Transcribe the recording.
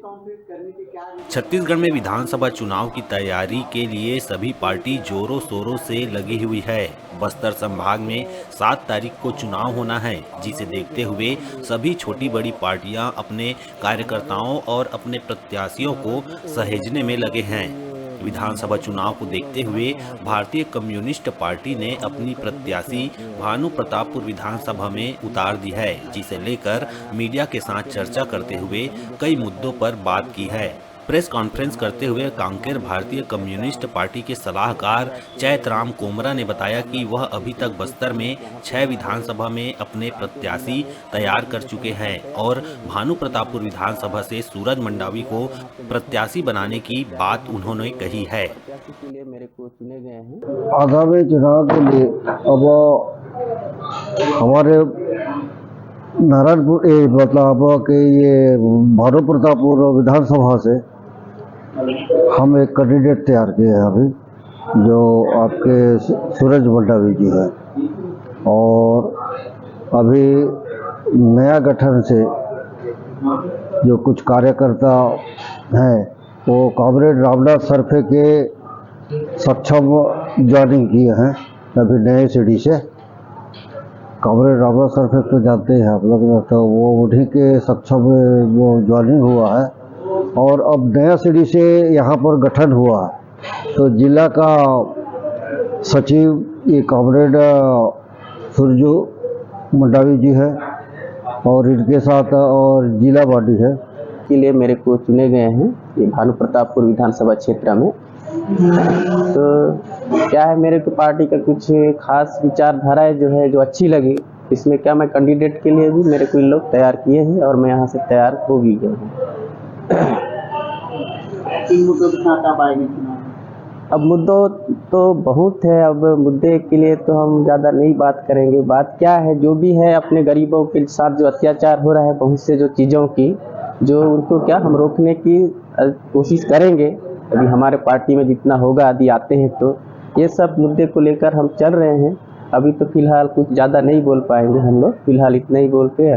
छत्तीसगढ़ में विधानसभा चुनाव की तैयारी के लिए सभी पार्टी जोरों शोरों से लगी हुई है। बस्तर संभाग में 7 तारीख को चुनाव होना है, जिसे देखते हुए सभी छोटी बड़ी पार्टियां अपने कार्यकर्ताओं और अपने प्रत्याशियों को सहेजने में लगे हैं। विधानसभा चुनाव को देखते हुए भारतीय कम्युनिस्ट पार्टी ने अपनी प्रत्याशी भानु प्रतापपुर विधानसभा में उतार दी है, जिसे लेकर मीडिया के साथ चर्चा करते हुए कई मुद्दों पर बात की है। प्रेस कॉन्फ्रेंस करते हुए कांकेर भारतीय कम्युनिस्ट पार्टी के सलाहकार चैतराम कोमरा ने बताया कि वह अभी तक बस्तर में 6 विधानसभा में अपने प्रत्याशी तैयार कर चुके हैं और भानु प्रतापपुर विधानसभा से सूरज मंडावी को प्रत्याशी बनाने की बात उन्होंने कही है। आगामी चुनाव के लिए अब हमारे नारायणपुर मतलब कि ये भानु प्रतापपुर विधानसभा से हम एक कैंडिडेट तैयार किए हैं अभी, जो आपके सूरज मंडावी जी हैं। और अभी नया गठन से जो कुछ कार्यकर्ता हैं वो कॉमरेड रामनाथ सरफे के सक्षम ज्वाइनिंग किए हैं अभी नए सिटी से। कॉमरेड रामनाथ सरफे तो जानते हैं आप लोग, तो वो उन्हीं के सक्षम वो ज्वाइनिंग हुआ है और अब नया सिटी से यहाँ पर गठन हुआ है। तो जिला का सचिव ये कॉमरेड सूरज मंडावी जी है और इनके साथ और जिला बॉडी है के लिए मेरे को चुने गए हैं ये भानु प्रतापपुर विधानसभा क्षेत्र में। तो क्या है, मेरे को पार्टी का कुछ खास विचारधाराएं जो अच्छी लगी, इसमें क्या मैं कैंडिडेट के लिए भी मेरे को इन लोग तैयार किए हैं और मैं यहाँ से तैयार हो भी गया हूँ। अब मुद्दों तो बहुत है, अब मुद्दे के लिए तो हम ज़्यादा नहीं बात करेंगे। बात क्या है, जो भी है अपने गरीबों के साथ जो अत्याचार हो रहा है बहुत से जो चीज़ों की, जो उनको क्या हम रोकने की कोशिश करेंगे। अभी हमारे पार्टी में जितना होगा यदि आते हैं तो ये सब मुद्दे को लेकर हम चल रहे हैं। अभी तो फिलहाल कुछ ज़्यादा नहीं बोल पाएंगे हम लोग, फिलहाल इतना ही बोल के